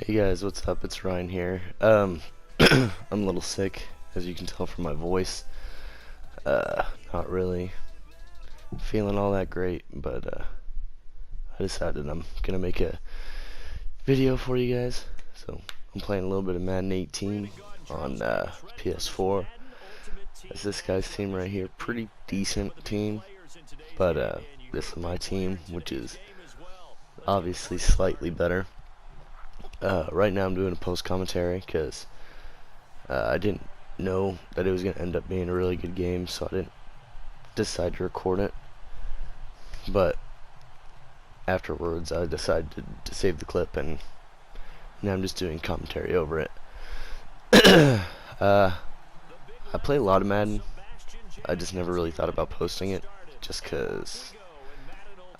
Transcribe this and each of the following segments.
Hey guys, what's up? It's Ryan here. I'm a little sick, as you can tell from my voice. Not really feeling all that great, but I decided I'm gonna make a video for you guys. So I'm playing a little bit of Madden 18 on PS4. That's this guy's team right here. Pretty decent team, but this is my team, which is obviously slightly better. Right now I'm doing a post commentary because I didn't know that it was going to end up being a really good game, so I didn't decide to record it. But afterwards, I decided to save the clip, and now I'm just doing commentary over it. I play a lot of Madden. I just never really thought about posting it, just because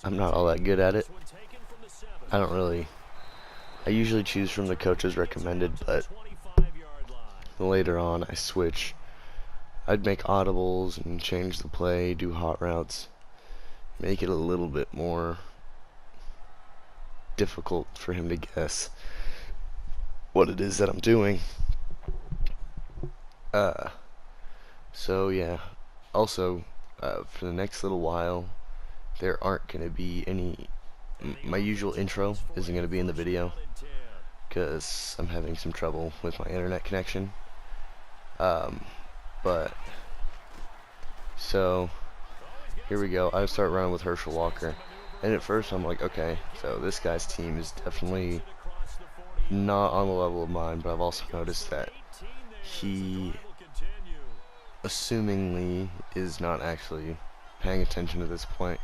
I'm not all that good at it. I usually choose from the coaches recommended, but later on I switch. I'd make audibles and change the play, do hot routes, make it a little bit more difficult for him to guess what it is that I'm doing. So yeah. Also, for the next little while, there aren't going to be any. My usual intro isn't going to be in the video because I'm having some trouble with my internet connection. But so here we go. I start running with Herschel Walker, and at first I'm like, okay, so this guy's team is definitely not on the level of mine, but I've also noticed that he assumingly is not actually paying attention to this point,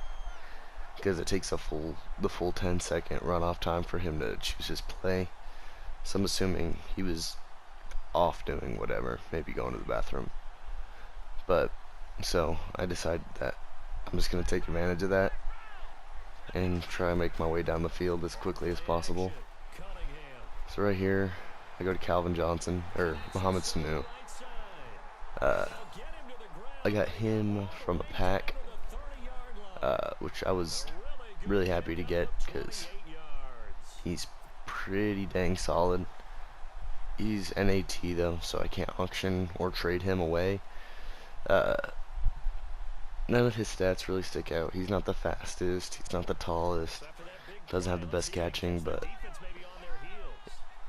because it takes the full 10-second runoff time for him to choose his play. So I'm assuming he was off doing whatever, maybe going to the bathroom. But so I decided that I'm just going to take advantage of that and try and make my way down the field as quickly as possible. So right here, I go to Calvin Johnson, or Mohamed Sanu. I got him from a pack, which I was really happy to get because he's pretty dang solid. He's NAT though, so I can't auction or trade him away. None of his stats really stick out. He's not the fastest, he's not the tallest, doesn't have the best catching, but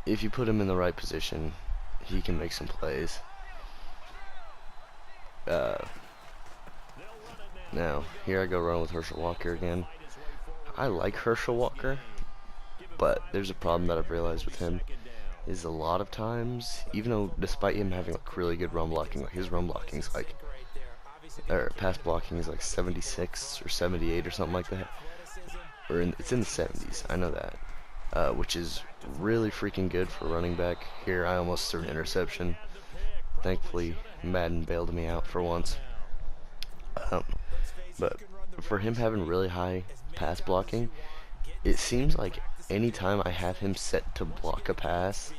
if you put him in the right position, he can make some plays. Now, here I go running with Herschel Walker again. I like Herschel Walker, but there's a problem that I've realized with him, is a lot of times, even though despite him having like really good run blocking, like his run blocking is like, or pass blocking is like 76 or 78 or something like that, or it's in the 70s, I know that, which is really freaking good for a running back. Here I almost threw an interception. Thankfully Madden bailed me out for once. But for him having really high pass blocking, it seems like anytime I have him set to block a pass,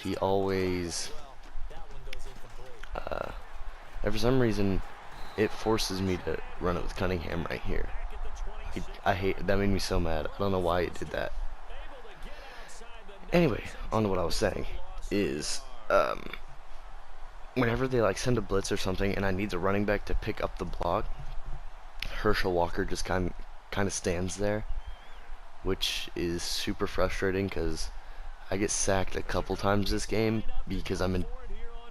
he always, and for some reason, it forces me to run it with Cunningham right here. I hate, that made me so mad. I don't know why it did that. Anyway, on to what I was saying, is, whenever they like send a blitz or something and I need the running back to pick up the block, Herschel Walker just kind of stands there, which is super frustrating because I get sacked a couple times this game because I'm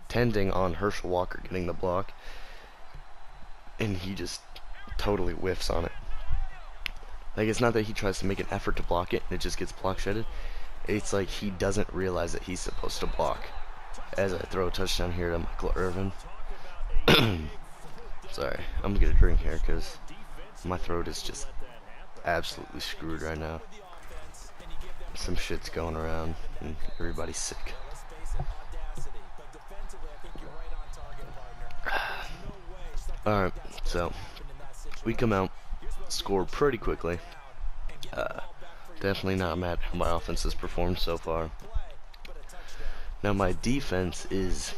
intending on Herschel Walker getting the block, and he just totally whiffs on it. Like, it's not that he tries to make an effort to block it and it just gets block shedded. It's like he doesn't realize that he's supposed to block. As I throw a touchdown here to Michael Irvin. Sorry, I'm gonna get a drink here because my throat is just absolutely screwed right now. Some shit's going around and everybody's sick. Alright, so we come out, score pretty quickly. Definitely not mad how my offense has performed so far. Now my defense is,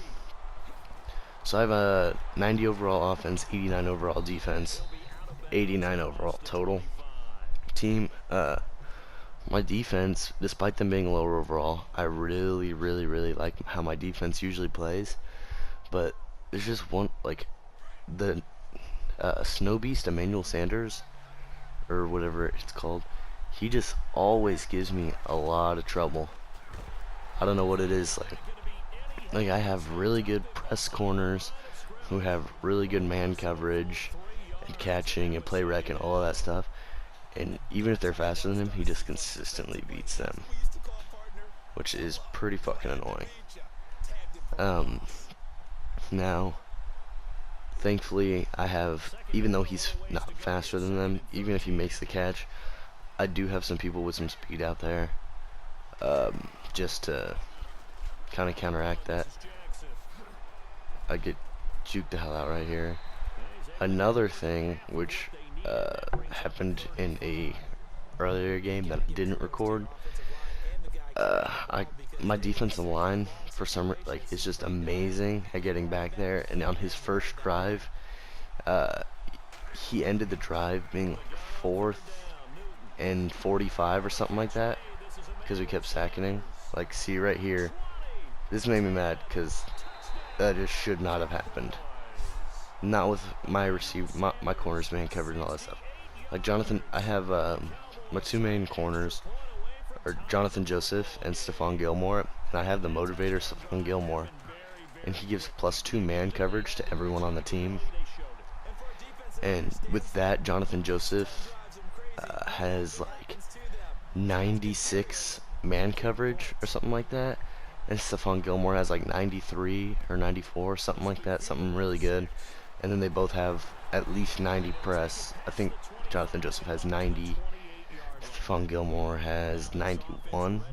so I have a 90 overall offense, 89 overall defense, 89 overall total team. My defense, despite them being lower overall, I really, really, really like how my defense usually plays. But there's just one, like, the Snow Beast Emmanuel Sanders, or whatever it's called, he just always gives me a lot of trouble. I don't know what it is. Like I have really good press corners who have really good man coverage and catching and play rec and all of that stuff. And even if they're faster than him, he just consistently beats them, which is pretty fucking annoying. Um, Now, thankfully, I have, even though he's not faster than them, even if he makes the catch, I do have some people with some speed out there, just to kind of counteract that. I get juked the hell out right here. Another thing, which happened in a earlier game that I didn't record, my defensive line for some is just amazing at getting back there. And on his first drive, uh, he ended the drive being like 4th and 45 or something like that because we kept sacking him. Like, see right here, this made me mad because that just should not have happened. Not with my corners man covered and all that stuff. Like Jonathan, I have my two main corners are Jonathan Joseph and Stephon Gilmore, and I have the motivator Stephon Gilmore, and he gives +2 man coverage to everyone on the team. And with that, Jonathan Joseph has like 96 man coverage or something like that, and Stephon Gilmore has like 93 or 94, something like that, something really good. And then they both have at least 90 press. I think Jonathan Joseph has 90. Stephon Gilmore has 91.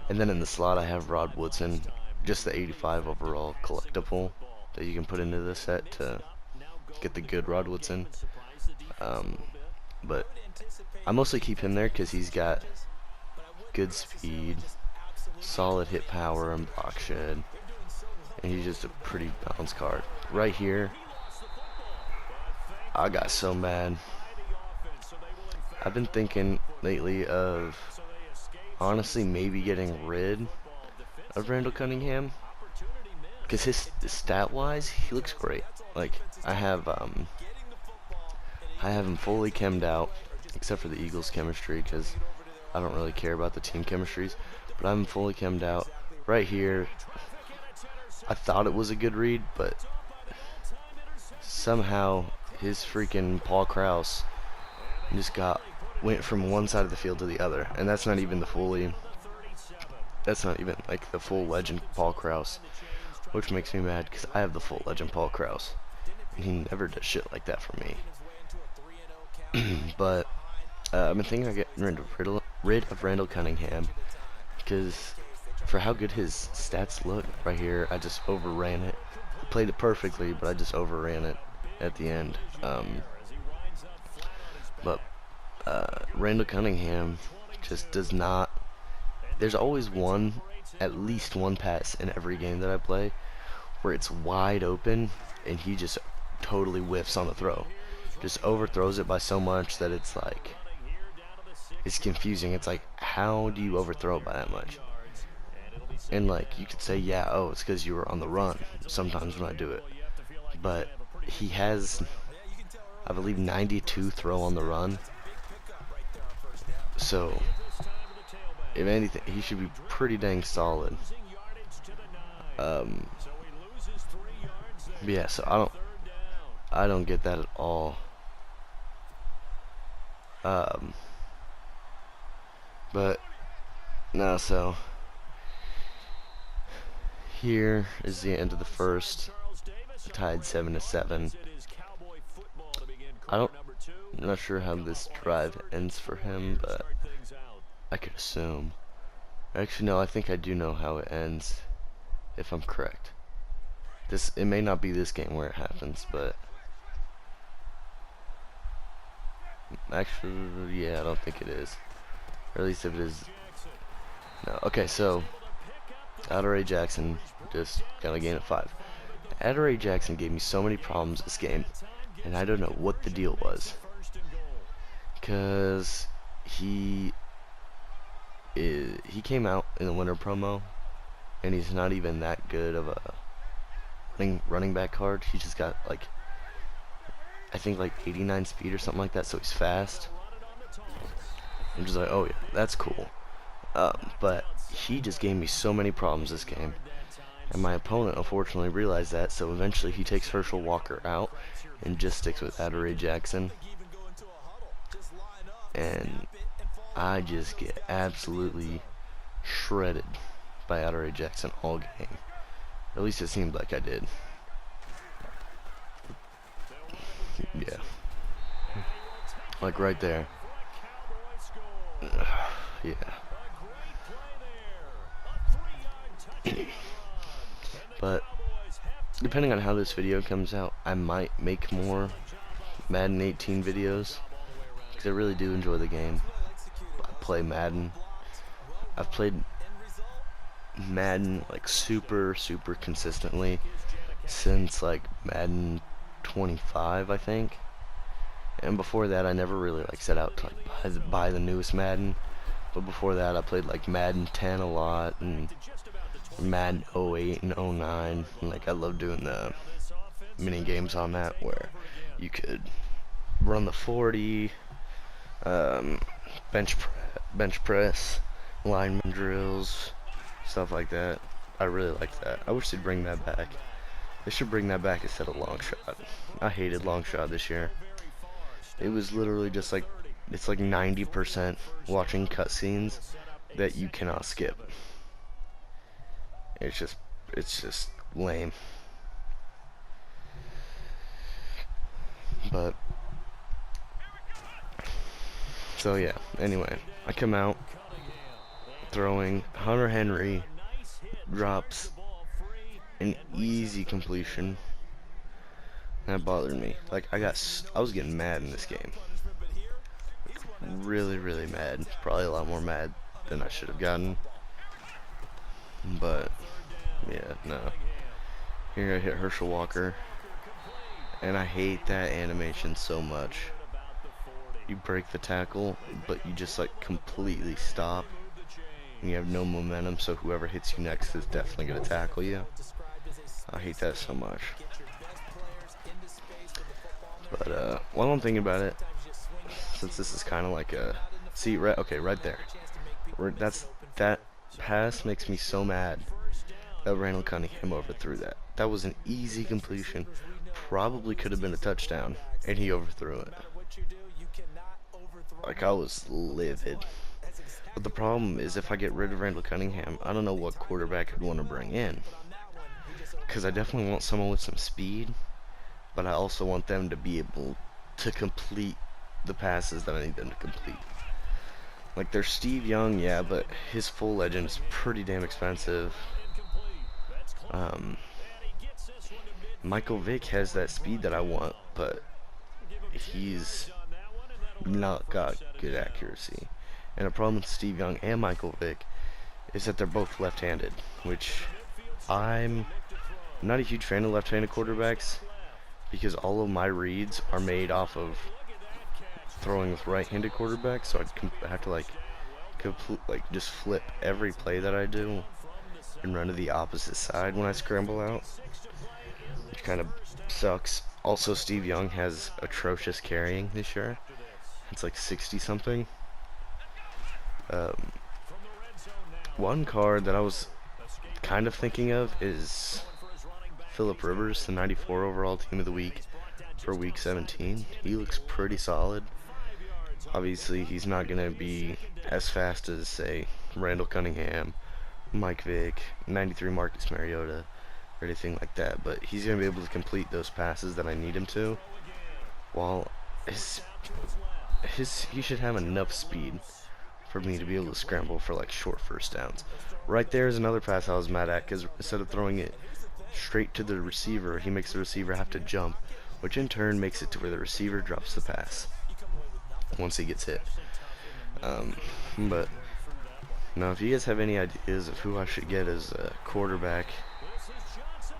And then in the slot I have Rod Woodson, just the 85 overall collectible that you can put into the set to get the good Rod Woodson. But I mostly keep him there because he's got good speed, solid hit power, and block shed. And he's just a pretty balanced card. Right here, I got so mad. I've been thinking lately of honestly maybe getting rid of Randall Cunningham because his stat-wise, he looks great. Like I have him fully chemmed out, except for the Eagles chemistry because I don't really care about the team chemistries. But I'm fully chemmed out. Right here, I thought it was a good read, but somehow his freaking Paul Krause just went from one side of the field to the other, and that's not even the full legend Paul Krause, which makes me mad because I have the full legend Paul Krause, and he never does shit like that for me. But I've been thinking of getting rid of Randall Cunningham because for how good his stats look right here, I just overran it. I played it perfectly, but I just overran it at the end. But Randall Cunningham just does not. There's always at least one pass in every game that I play where it's wide open and he just totally whiffs on the throw. Just overthrows it by so much that it's like, it's confusing. It's like, how do you overthrow it by that much? And like, you could say, yeah, oh, it's because you were on the run sometimes when I do it. But he has, I believe, 92 throw on the run. So, if anything, he should be pretty dang solid. Yeah, so I don't get that at all. But no, so here is the end of the first, tied 7-7. I'm not sure how this drive ends for him, but I could assume. Actually, no, I think I do know how it ends, if I'm correct. It may not be this game where it happens, but actually, yeah, I don't think it is. Or at least if it is, no. Okay, so Adoree Jackson just got a gain of 5. Adoree Jackson gave me so many problems this game, and I don't know what the deal was. Because he he came out in the winter promo, and he's not even that good of a running back card. He just got like, I think like 89 speed or something like that, so he's fast. I'm just like, oh yeah, that's cool. But he just gave me so many problems this game. And my opponent unfortunately realized that, so eventually he takes Herschel Walker out and just sticks with Adoree Jackson. And I just get absolutely shredded by Adoree Jackson all game. At least it seemed like I did. Yeah. Like right there. Yeah. But depending on how this video comes out, I might make more Madden 18 videos, because I really do enjoy the game. I play Madden. I've played Madden like super consistently since like Madden 25, I think. And before that, I never really like set out to like buy the newest Madden. But before that, I played like Madden 10 a lot, and Madden 08 and 09. And, like, I love doing the mini games on that where you could run the 40, bench press, lineman drills, stuff like that. I really liked that. I wish they'd bring that back. They should bring that back instead of long shot. I hated long shot this year. It was literally just like, it's like 90% watching cutscenes that you cannot skip. It's just lame. But so yeah, anyway, I come out throwing. Hunter Henry drops an easy completion. That bothered me. Like, I was getting mad in this game. Really mad. Probably a lot more mad than I should have gotten. But yeah, no. Here I hit Herschel Walker, and I hate that animation so much. You break the tackle, but you just like completely stop, and you have no momentum, so whoever hits you next is definitely gonna tackle you. I hate that so much. But while I'm thinking about it, since this is kind of like a right there, that pass makes me so mad that Randall Cunningham overthrew that. That was an easy completion, probably could have been a touchdown, and he overthrew it. Like, I was livid. But the problem is, if I get rid of Randall Cunningham, I don't know what quarterback I'd want to bring in, because I definitely want someone with some speed, but I also want them to be able to complete the passes that I need them to complete. Like, there's Steve Young, yeah, but his full legend is pretty damn expensive. Michael Vick has that speed that I want, but he's not got good accuracy. And the problem with Steve Young and Michael Vick is that they're both left-handed, which I'm not a huge fan of left-handed quarterbacks, because all of my reads are made off of throwing with right-handed quarterbacks, so I have to just flip every play that I do and run to the opposite side when I scramble out, which kind of sucks. Also, Steve Young has atrocious carrying this year. It's like 60 something. One card that I was kind of thinking of is Phillip Rivers, the 94 overall team of the week for week 17. He looks pretty solid. Obviously, he's not going to be as fast as, say, Randall Cunningham, Mike Vick, 93 Marcus Mariota, or anything like that, but he's going to be able to complete those passes that I need him to, while he should have enough speed for me to be able to scramble for like short first downs. Right there is another pass I was mad at, because instead of throwing it straight to the receiver, he makes the receiver have to jump, which in turn makes it to where the receiver drops the pass once he gets hit. But now, if you guys have any ideas of who I should get as a quarterback,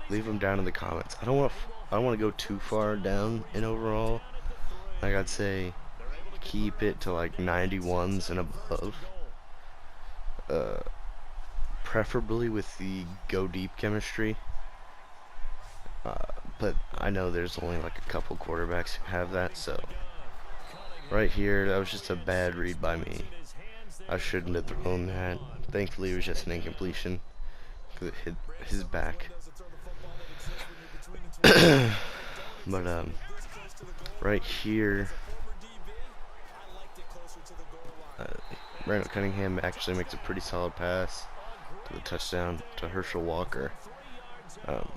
leave them down in the comments. I don't want to go too far down in overall. Like, I'd say keep it to like 91s and above, uh, preferably with the go deep chemistry. Uh, but I know there's only like a couple quarterbacks who have that, so right here, that was just a bad read by me. I shouldn't have thrown that. Thankfully, it was just an incompletion because it hit his back. But right here, uh, Randall Cunningham actually makes a pretty solid pass to the touchdown to Herschel Walker. Um,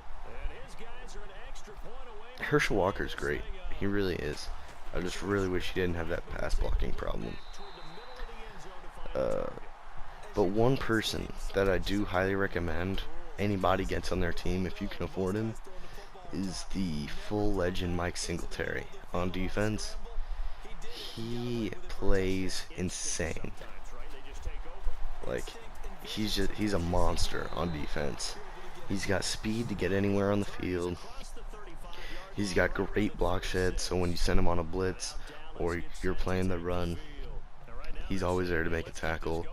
Herschel Walker's great. He really is. I just really wish he didn't have that pass blocking problem. But one person that I do highly recommend anybody gets on their team, if you can afford him, is the full legend Mike Singletary on defense. He plays insane. Like, he's a monster on defense. He's got speed to get anywhere on the field. He's got great block shed, so when you send him on a blitz or you're playing the run, he's always there to make a tackle.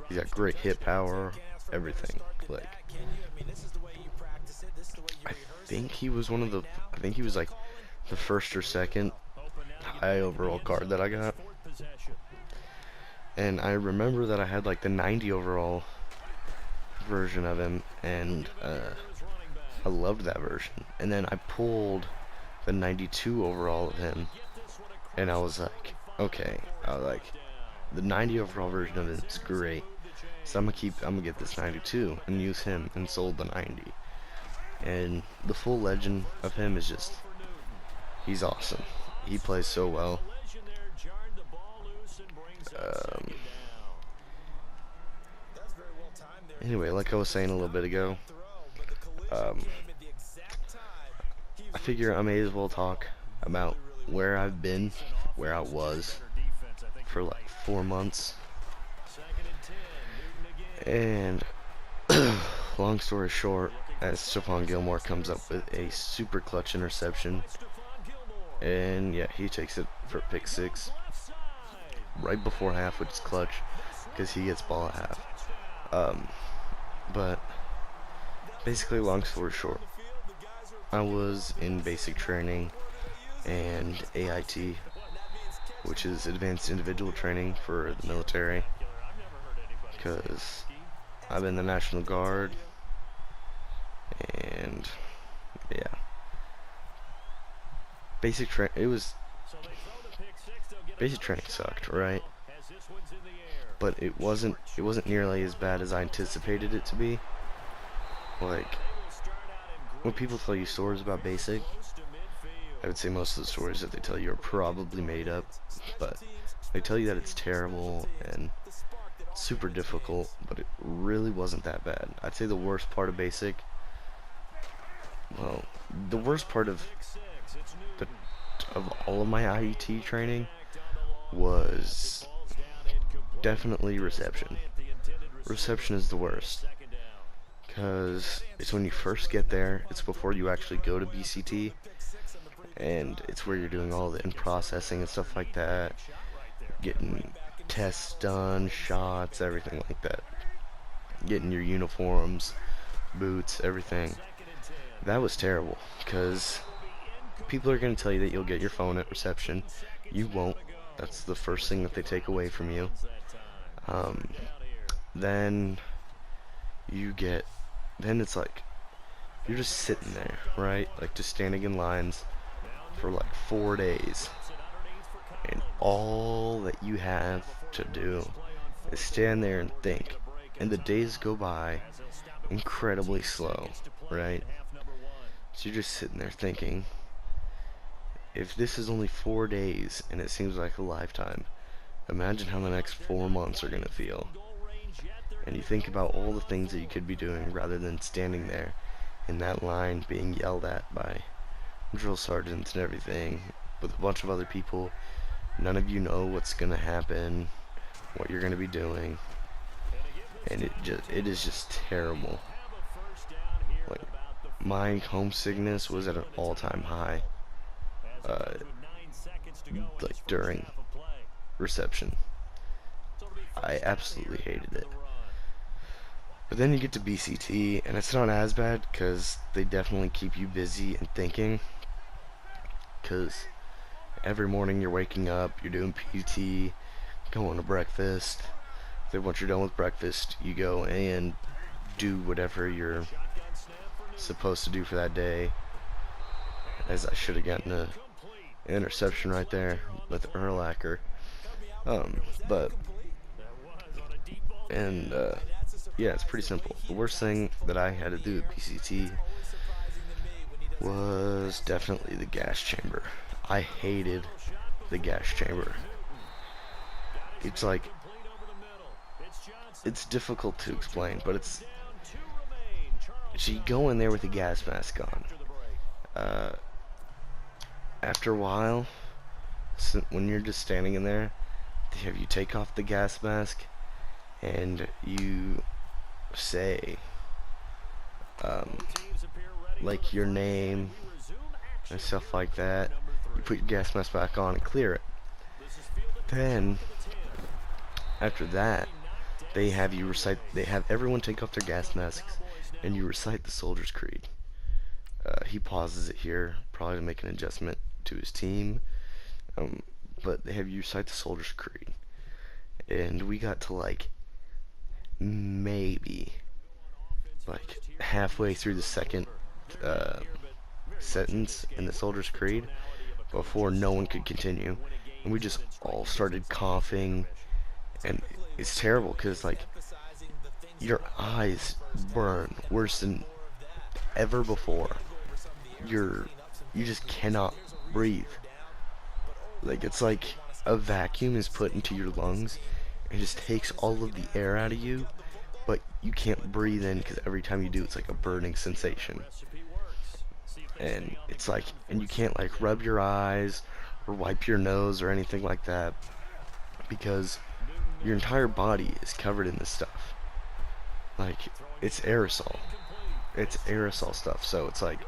He's got great hit power, everything. Like, I think he was like the first or second high overall card that I got. And I remember that I had like the 90 overall version of him, and I loved that version. And then I pulled the 92 overall of him, and I was like, okay, the 90 overall version of it is great. So I'm gonna get this 92 and use him, and sold the 90. And the full legend of him is just, he's awesome. He plays so well. Anyway, like I was saying a little bit ago, I figure I may as well talk about where I've been, where I was for like 4 months. And long story short, as Stephon Gilmore comes up with a super clutch interception, and yeah, he takes it for pick 6 right before half, which is clutch because he gets ball at half. But basically, long story short, I was in basic training and AIT, which is advanced individual training for the military, because I'm in the National Guard. And yeah, basic training sucked, right? But it wasn't nearly as bad as I anticipated it to be. Like, when people tell you stories about basic, I would say most of the stories that they tell you are probably made up, but they tell you that it's terrible and super difficult, but it really wasn't that bad. I'd say the worst part of basic, well, the worst part of all of my IET training was definitely reception. Reception is the worst, because it's when you first get there, it's before you actually go to BCT, and it's where you're doing all the in-processing and stuff like that, getting tests done, shots, everything like that, getting your uniforms, boots, everything. That was terrible, because people are going to tell you that you'll get your phone at reception. You won't. That's the first thing that they take away from you. Then it's like, you're just sitting there, right? Like, just standing in lines for like 4 days. And all that you have to do is stand there and think. And the days go by incredibly slow, right? So you're just sitting there thinking, if this is only 4 days and it seems like a lifetime, imagine how the next 4 months are going to feel. And you think about all the things that you could be doing rather than standing there in that line being yelled at by drill sergeants and everything with a bunch of other people. None of you know what's going to happen, what you're going to be doing, and it is just terrible. Like, my homesickness was at an all-time high, like during reception. I absolutely hated it. But then you get to BCT, and it's not as bad because they definitely keep you busy and thinking. Because every morning you're waking up, you're doing PT, going to breakfast. Then once you're done with breakfast, you go and do whatever you're supposed to do for that day. As I should have gotten a interception right there with Urlacher. But and yeah, it's pretty simple. The worst thing that I had to do at PCT was definitely the gas chamber. I hated the gas chamber. It's like, it's difficult to explain, but it's, so you go in there with a gas mask on. After a while, when you're just standing in there, they have you take off the gas mask and you say like your name and stuff like that. You put your gas mask back on and clear it. Then after that, they have you recite. They have everyone take off their gas masks, and you recite the Soldier's Creed. He pauses it here, probably to make an adjustment to his team. But they have you recite the Soldier's Creed, and we got to like maybe like halfway through the second sentence in the Soldier's Creed before no one could continue, and we just all started coughing, and it's terrible because like your eyes burn worse than ever before. You just cannot breathe. Like it's like a vacuum is put into your lungs and just takes all of the air out of you, but you can't breathe in because every time you do, it's like a burning sensation. And it's like, and you can't like rub your eyes or wipe your nose or anything like that because your entire body is covered in this stuff. Like, it's aerosol. It's aerosol stuff, so it's like,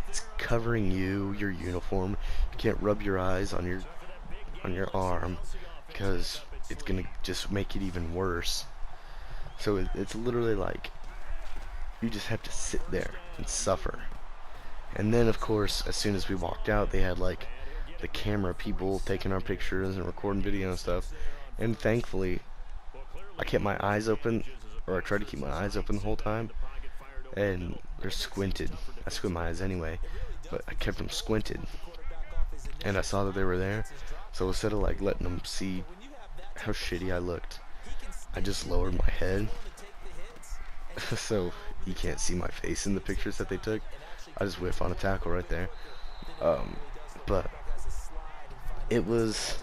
it's covering you, your uniform. You can't rub your eyes on your arm because it's gonna just make it even worse. So it's literally like you just have to sit there and suffer. And then of course, as soon as we walked out, they had like the camera people taking our pictures and recording video and stuff. And thankfully, I kept my eyes open, or I tried to keep my eyes open the whole time. And they're squinted. I squint my eyes anyway, but I kept them squinted. And I saw that they were there, so instead of like letting them see how shitty I looked, I just lowered my head so you can't see my face in the pictures that they took. I just whiff on a tackle right there. But it was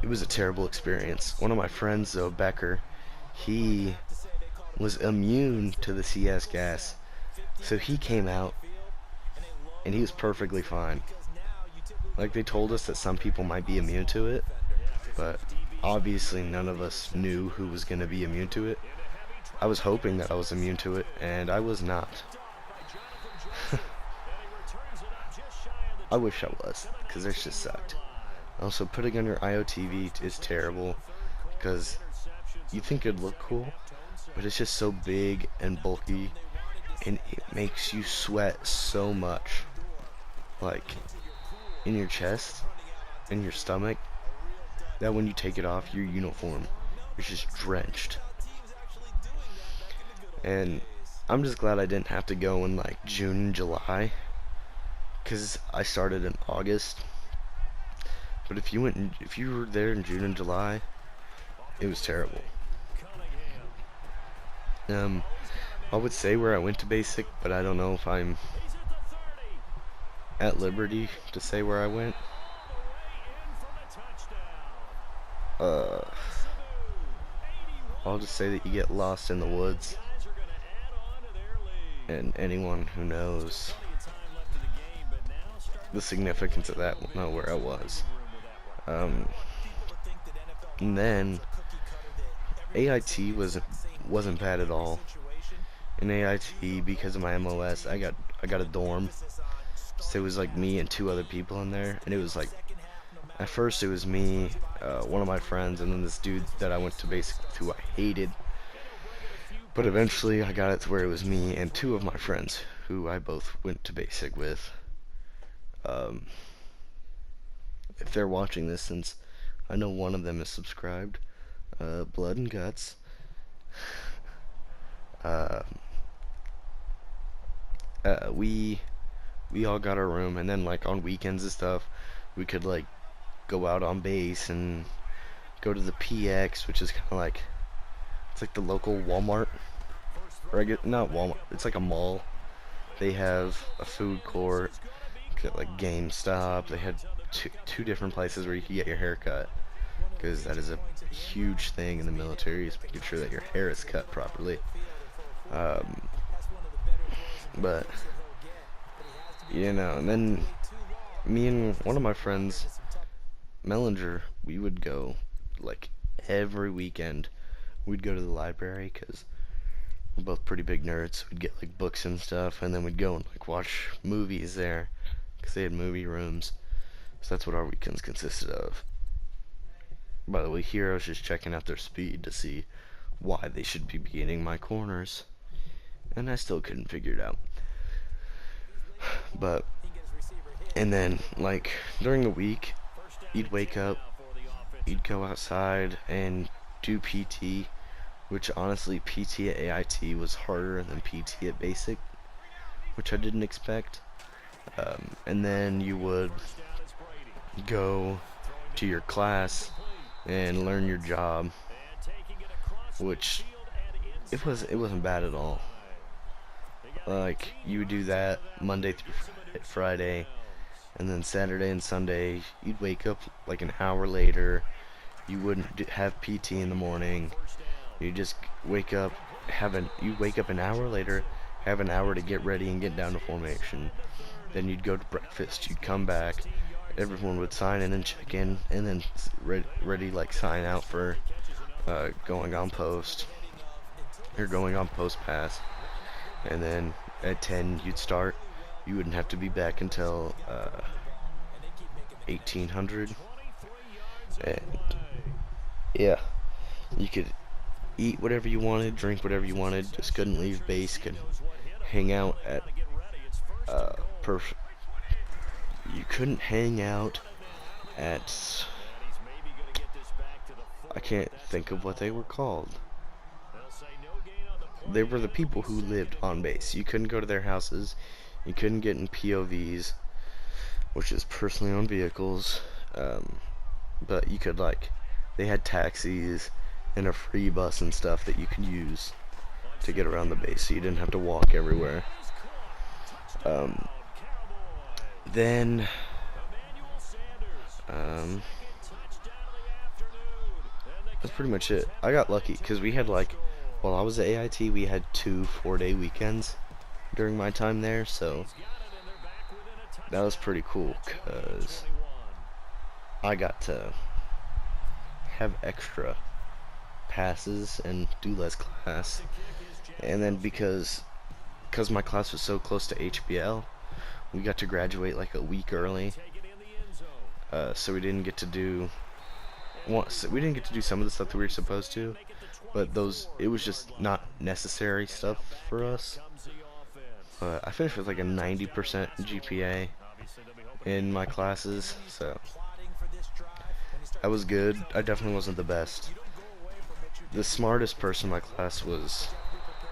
a terrible experience. One of my friends though, Becker, he was immune to the CS gas, so he came out and he was perfectly fine. Like, they told us that some people might be immune to it, but obviously none of us knew who was going to be immune to it. I was hoping that I was immune to it, and I was not. I wish I was, because it just sucked. Also, putting on your IOTV is terrible, because you think it'd look cool, but it's just so big and bulky, and it makes you sweat so much. Like, in your chest, in your stomach, that when you take it off, your uniform is just drenched. And I'm just glad I didn't have to go in like June and July, because I started in August. But if you were there in June and July, it was terrible. I would say where I went to basic, but I don't know if I'm at liberty to say where I went. I'll just say that you get lost in the woods, and anyone who knows the significance of that will know where I was. And then AIT wasn't bad at all. In AIT, because of my MOS, I got a dorm. So it was like me and 2 other people in there, and it was like, at first it was me, one of my friends, and then this dude that I went to basic with who I hated. But eventually I got it to where it was me and two of my friends who I both went to basic with. Um, if they're watching this, since I know one of them is subscribed, Blood and Guts. Uh, we all got our room, and then like on weekends and stuff, we could like go out on base and go to the PX, which is kind of like it's like the local Walmart, or I get not Walmart. It's like a mall. They have a food court, got like GameStop. They had two different places where you could get your hair cut, because that is a huge thing in the military, is making sure that your hair is cut properly. Um, but and then me and one of my friends, Mellinger, we would go like every weekend. We'd go to the library because we're both pretty big nerds. We'd get like books and stuff, and then we'd go and like watch movies there because they had movie rooms. So that's what our weekends consisted of. By the way, here I was just checking out their speed to see why they should be beating my corners, and I still couldn't figure it out. But and then like during the week, you'd wake up, you'd go outside and do PT, which honestly PT at AIT was harder than PT at basic, which I didn't expect. And then you would go to your class and learn your job, which it wasn't bad at all. Like you would do that Monday through Friday, and then Saturday and Sunday you'd wake up like an hour later. You wouldn't have PT in the morning. You just wake up, you wake up an hour later, have an hour to get ready and get down to formation. Then you'd go to breakfast. You'd come back. Everyone would sign in and check in, and then ready like sign out for going on post or going on post pass. And then at 10 you'd start. You wouldn't have to be back until 1800. And yeah, you could eat whatever you wanted, drink whatever you wanted, just couldn't leave base. Could hang out at you couldn't hang out at, I can't think of what they were called. They were the people who lived on base. You couldn't go to their houses. You couldn't get in POVs, which is personally owned vehicles. But you could they had taxis and a free bus and stuff that you could use to get around the base, so you didn't have to walk everywhere. Then that's pretty much it. I got lucky because we had while I was at AIT, we had 2 4-day weekends during my time there, so that was pretty cool because I got to have extra passes and do less class. And then because my class was so close to HBL, we got to graduate like a week early. So we didn't get to do some of the stuff that we were supposed to, but it was just not necessary stuff for us. I finished with like a 90% GPA in my classes, so I was good. I definitely wasn't the best. The smartest person in my class was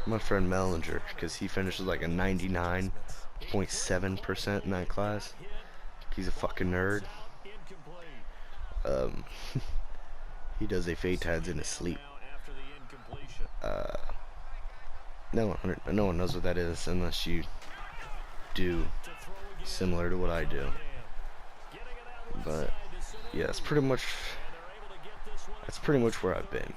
my friend Mellinger, because he finished with like a 99.7% in that class. He's a fucking nerd. He does a FATADs in his sleep. No one knows what that is unless you do similar to what I do. But yeah, that's pretty much where I've been.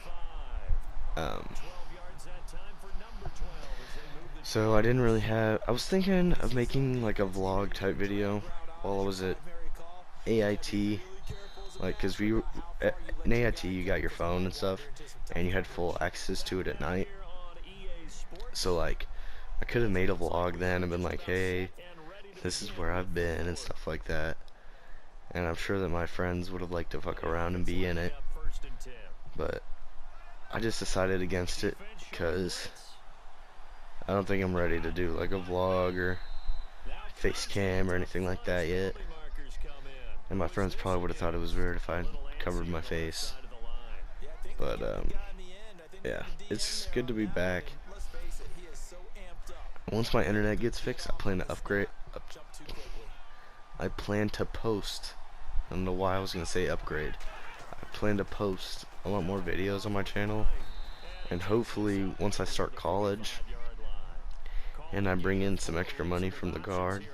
So I didn't really have. I was thinking of making like a vlog type video while I was at AIT. Like, cause in AIT you got your phone and stuff, and you had full access to it at night. So like, I could have made a vlog then and been like, hey, this is where I've been and stuff like that. And I'm sure that my friends would have liked to fuck around and be in it. But I just decided against it because I don't think I'm ready to do like a vlog or face cam or anything like that yet. And my friends probably would have thought it was weird if I covered my face. But yeah, it's good to be back. Once my internet gets fixed, I plan to upgrade. I plan to post. I don't know why I was gonna say upgrade. I plan to post a lot more videos on my channel, and hopefully once I start college and I bring in some extra money from the guard,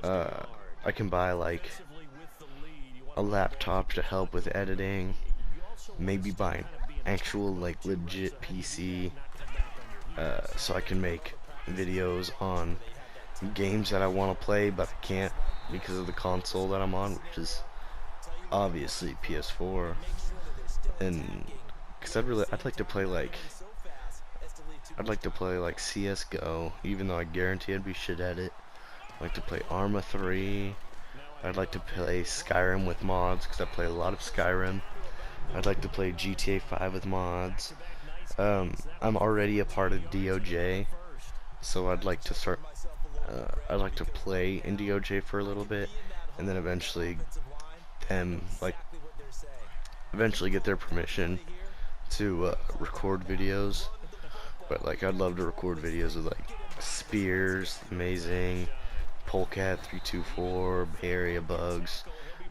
I can buy like a laptop to help with editing, maybe buy an actual like legit PC, so I can make videos on games that I want to play but I can't because of the console that I'm on, which is obviously PS4. And because I'd like to play like CS:GO, even though I guarantee I'd be shit at it. I'd like to play Arma 3. I'd like to play Skyrim with mods because I play a lot of Skyrim. I'd like to play GTA 5 with mods. I'm already a part of DOJ, so I'd like to start. I'd like to play in DOJ for a little bit, and then them like eventually get their permission to record videos. But like, I'd love to record videos of like Spears, Amazing, Polecat 324, Bay Area Bugs,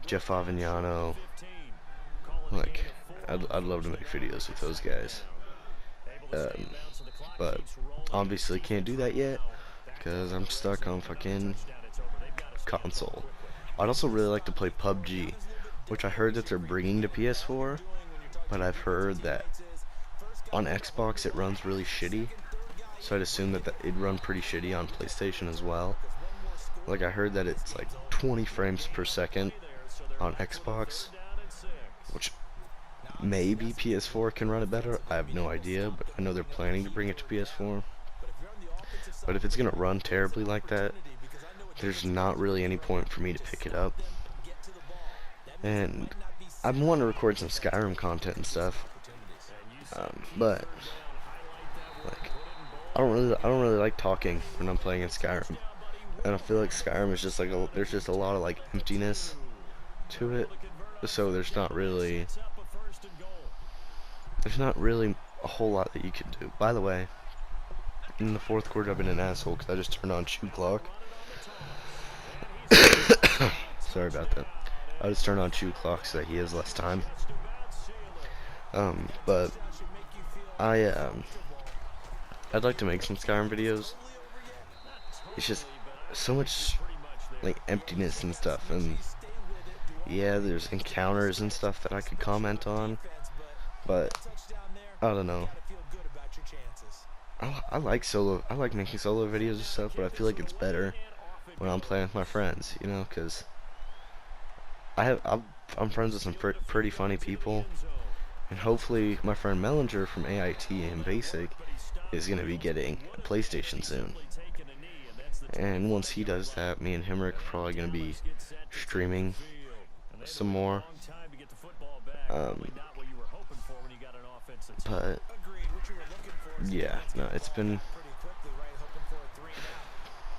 Jeff Avignano. Like, I'd love to make videos with those guys. Um, but obviously can't do that yet because I'm stuck on fucking console. I'd also really like to play PUBG, which I heard that they're bringing to PS4, but I've heard that on Xbox it runs really shitty, so I'd assume that it'd run pretty shitty on PlayStation as well. Like, I heard that it's like 20 frames per second on Xbox, which maybe PS4 can run it better. I have no idea, but I know they're planning to bring it to PS4. But if it's gonna run terribly like that, there's not really any point for me to pick it up. And I want to record some Skyrim content and stuff, but like, I don't really like talking when I'm playing in Skyrim, and I feel like Skyrim is just like there's just a lot of like emptiness to it, so there's not really a whole lot that you can do. By the way, in the fourth quarter I've been an asshole because I just turned on Chew Clock. Sorry about that. I just turned on Chew Clock so that he has less time. But I'd like to make some Skyrim videos. It's just so much like emptiness and stuff, and yeah, there's encounters and stuff that I could comment on, but I don't know. I like making solo videos and stuff, but I feel like it's better when I'm playing with my friends, you know, because I'm friends with some pretty funny people, and hopefully my friend Mellinger from AIT and Basic is going to be getting a PlayStation soon. And once he does that, me and him are probably going to be streaming some more. But yeah, no, it's been.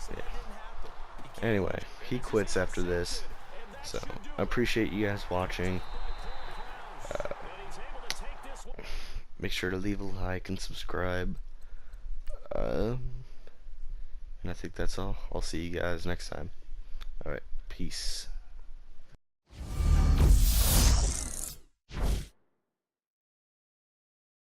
Yeah. Anyway, he quits after this, so I appreciate you guys watching. Make sure to leave a like and subscribe. And I think that's all. I'll see you guys next time. Alright, peace.